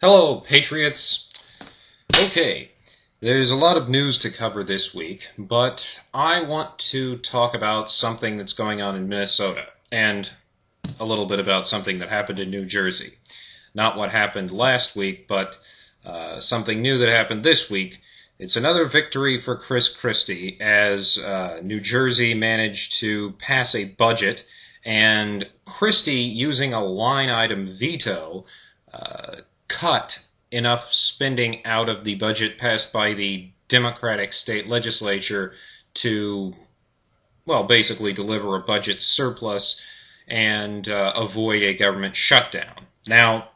Hello, Patriots. Okay, there's a lot of news to cover this week, but I want to talk about something that's going on in Minnesota and a little bit about something that happened in New Jersey. Not what happened last week, but something new that happened this week. It's another victory for Christie as New Jersey managed to pass a budget, and Christie, using a line item veto, cut enough spending out of the budget passed by the Democratic state legislature to, well, basically deliver a budget surplus and avoid a government shutdown. Now,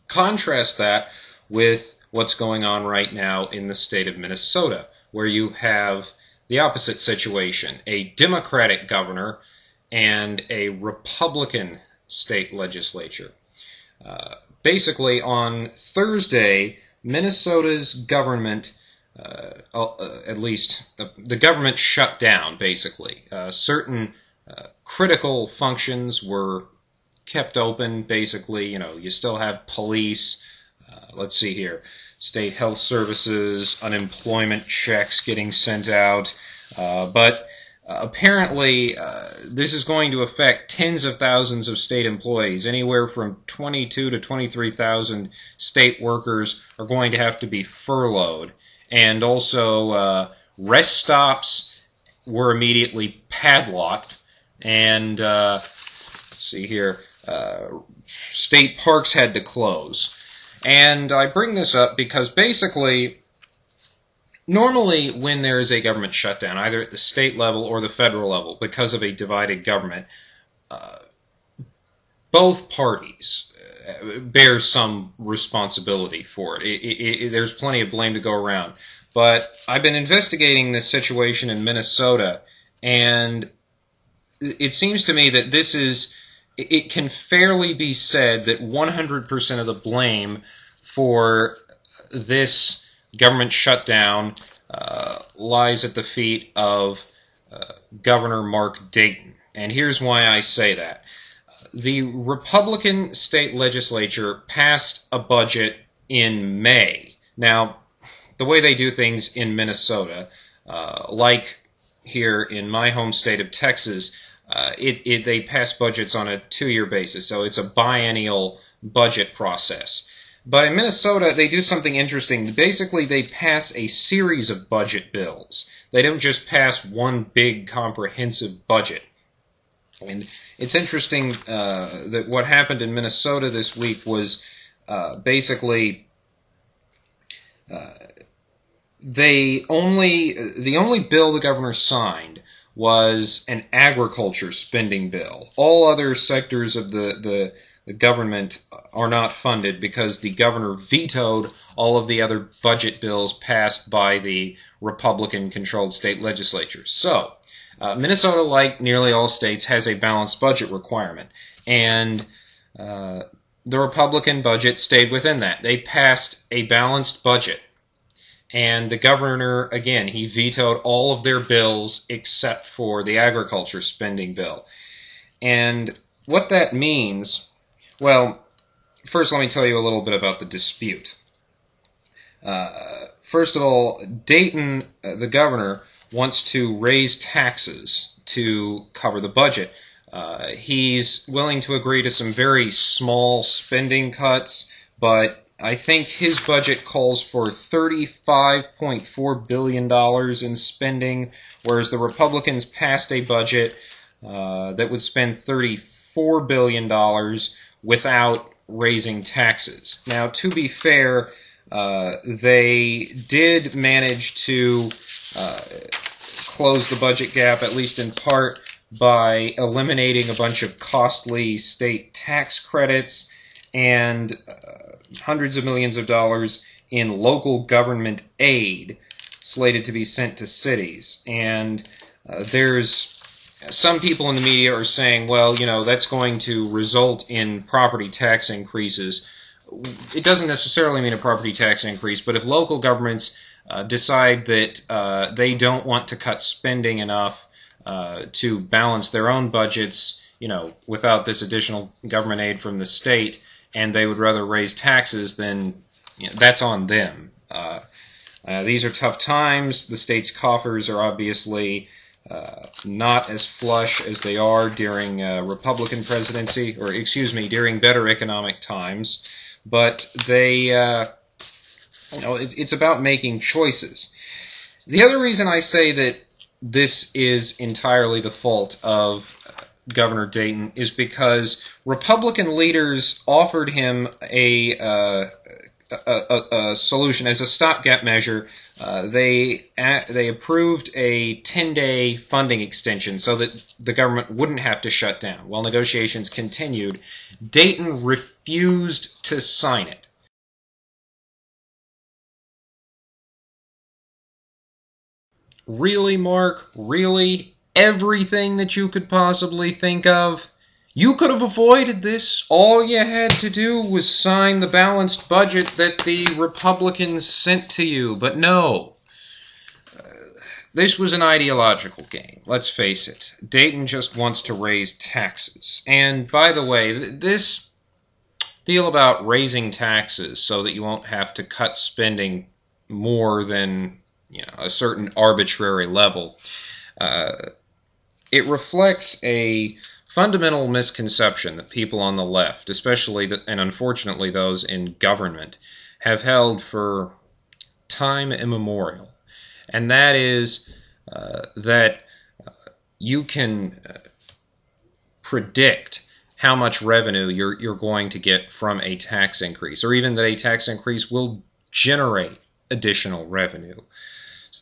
contrast that with what's going on right now in the state of Minnesota, where you have the opposite situation, a Democratic governor and a Republican state legislature. Basically, on Thursday, Minnesota's government, at least the government shut down, basically. Certain critical functions were kept open, basically. You know, you still have police, let's see here, state health services, unemployment checks getting sent out, but apparently, this is going to affect tens of thousands of state employees. Anywhere from 22 to 23,000 state workers are going to have to be furloughed. And also, rest stops were immediately padlocked. And, let's see here, state parks had to close. And I bring this up because basically, normally, when there is a government shutdown, either at the state level or the federal level, because of a divided government, both parties bear some responsibility for it. There's plenty of blame to go around. But I've been investigating this situation in Minnesota, and it seems to me that it can fairly be said that 100% of the blame for this government shutdown lies at the feet of Governor Mark Dayton. And here's why I say that. The Republican state legislature passed a budget in May. Now, the way they do things in Minnesota, like here in my home state of Texas, they pass budgets on a 2-year basis, so it's a biennial budget process. But in Minnesota, they do something interesting. Basically, they pass a series of budget bills. They don't just pass one big comprehensive budget. And it's interesting that what happened in Minnesota this week was basically the only bill the governor signed was an agriculture spending bill. All other sectors of the government are not funded because the governor vetoed all of the other budget bills passed by the Republican-controlled state legislature. So, Minnesota, like nearly all states, has a balanced budget requirement, and the Republican budget stayed within that. They passed a balanced budget, and the governor, again, he vetoed all of their bills except for the agriculture spending bill. And what that means... Well, first let me tell you a little bit about the dispute. First of all, Dayton, the governor, wants to raise taxes to cover the budget. He's willing to agree to some very small spending cuts, but I think his budget calls for $35.4 billion in spending, whereas the Republicans passed a budget that would spend $34 billion without raising taxes. Now, to be fair, they did manage to close the budget gap, at least in part, by eliminating a bunch of costly state tax credits and hundreds of millions of dollars in local government aid slated to be sent to cities. And there's some people in the media are saying, well, you know, that's going to result in property tax increases. It doesn't necessarily mean a property tax increase, but if local governments decide that they don't want to cut spending enough to balance their own budgets, you know, without this additional government aid from the state, and they would rather raise taxes, then that's on them. These are tough times. The state's coffers are obviously not as flush as they are during Republican presidency, or excuse me, during better economic times. But they, it's about making choices. The other reason I say that this is entirely the fault of Governor Dayton is because Republican leaders offered him a solution as a stopgap measure. They approved a 10-day funding extension so that the government wouldn't have to shut down. While negotiations continued, Dayton refused to sign it. Really, Mark? Really? Everything that you could possibly think of? You could have avoided this. All you had to do was sign the balanced budget that the Republicans sent to you. But no. This was an ideological game. Let's face it. Dayton just wants to raise taxes. And by the way, this deal about raising taxes so that you won't have to cut spending more than a certain arbitrary level, it reflects a fundamental misconception that people on the left, especially and unfortunately those in government, have held for time immemorial. And that is that you can predict how much revenue you're going to get from a tax increase, or even that a tax increase will generate additional revenue.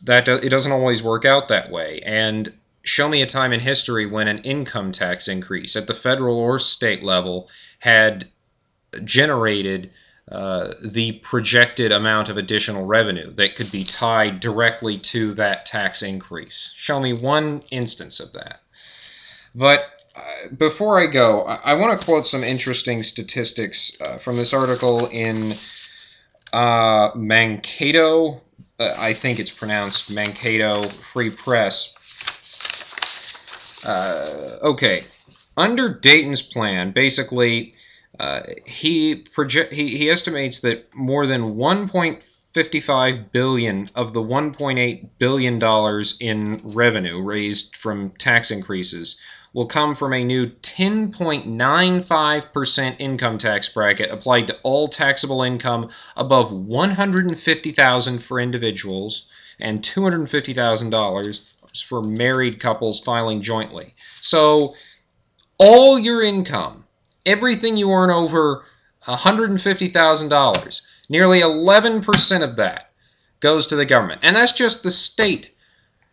It doesn't always work out that way. And show me a time in history when an income tax increase at the federal or state level had generated the projected amount of additional revenue that could be tied directly to that tax increase. Show me one instance of that. But before I go, I want to quote some interesting statistics from this article in Mankato. I think it's pronounced Mankato Free Press. Okay, under Dayton's plan, basically, he estimates that more than $1.55 billion of the $1.8 billion in revenue raised from tax increases will come from a new 10.95% income tax bracket applied to all taxable income above $150,000 for individuals and $250,000 for married couples filing jointly. So all your income, everything you earn over $150,000, nearly 11% of that goes to the government. And that's just the state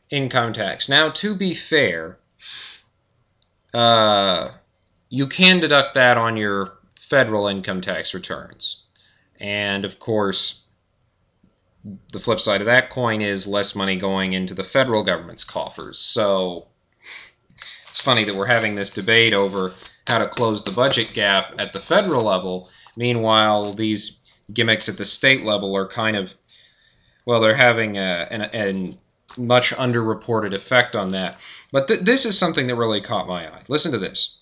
income tax. Now, to be fair, you can deduct that on your federal income tax returns. And, of course, the flip side of that coin is less money going into the federal government's coffers. So it's funny that we're having this debate over how to close the budget gap at the federal level. Meanwhile, these gimmicks at the state level are kind of, well, they're having a much underreported effect on that. But this is something that really caught my eye. Listen to this.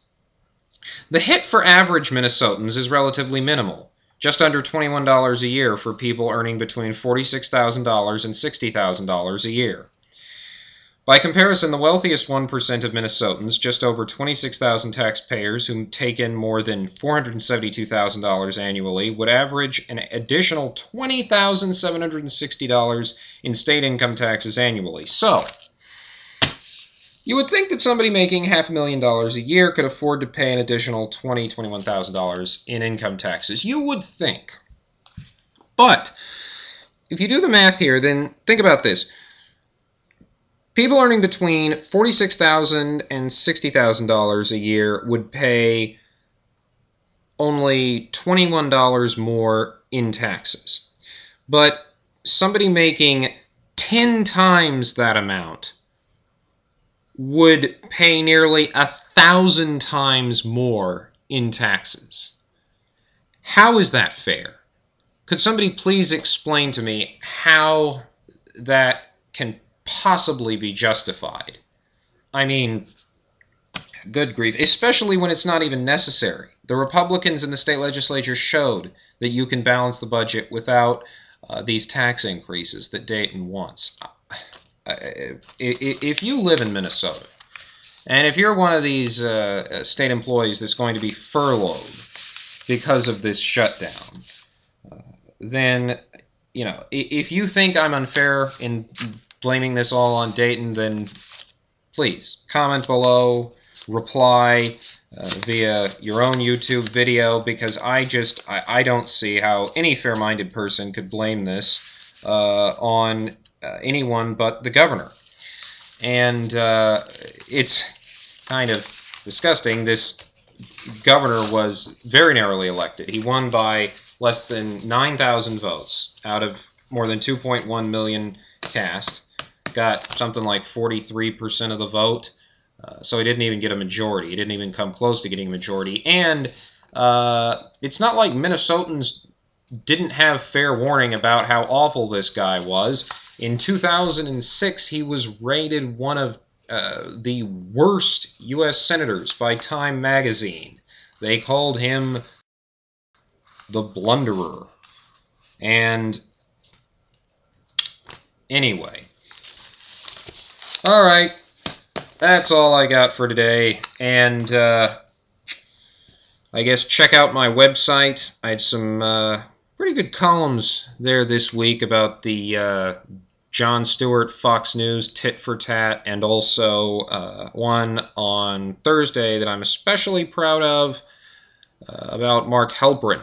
The hit for average Minnesotans is relatively minimal, just under $21 a year for people earning between $46,000 and $60,000 a year. By comparison, the wealthiest 1% of Minnesotans, just over 26,000 taxpayers who take in more than $472,000 annually, would average an additional $20,760 in state income taxes annually. So, you would think that somebody making $500,000 a year could afford to pay an additional $21,000 in income taxes. You would think. But, if you do the math here, then think about this. People earning between $46,000 and $60,000 a year would pay only $21 more in taxes. But somebody making 10 times that amount would pay nearly 1,000 times more in taxes. How is that fair? Could somebody please explain to me how that can possibly be justified? I mean, good grief, especially when it's not even necessary. The Republicans in the state legislature showed that you can balance the budget without these tax increases that Dayton wants. If you live in Minnesota, and if you're one of these state employees that's going to be furloughed because of this shutdown, then, you know, if you think I'm unfair in blaming this all on Dayton, then please comment below, reply via your own YouTube video, because I don't see how any fair-minded person could blame this on anyone but the governor. And it's kind of disgusting. This governor was very narrowly elected. He won by less than 9,000 votes out of more than 2.1 million cast. Got something like 43% of the vote. So he didn't even get a majority. He didn't even come close to getting a majority. And it's not like Minnesotans didn't have fair warning about how awful this guy was. In 2006, he was rated one of the worst U.S. senators by Time magazine. They called him the blunderer. And anyway, all right, that's all I got for today. And I guess check out my website. I had some pretty good columns there this week about the Jon Stewart Fox News tit for tat, and also one on Thursday that I'm especially proud of about Mark Halperin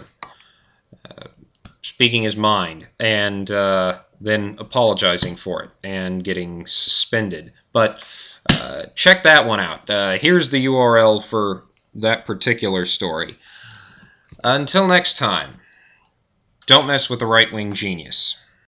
speaking his mind and then apologizing for it and getting suspended. But check that one out. Here's the URL for that particular story. Until next time, don't mess with the right-wing genius.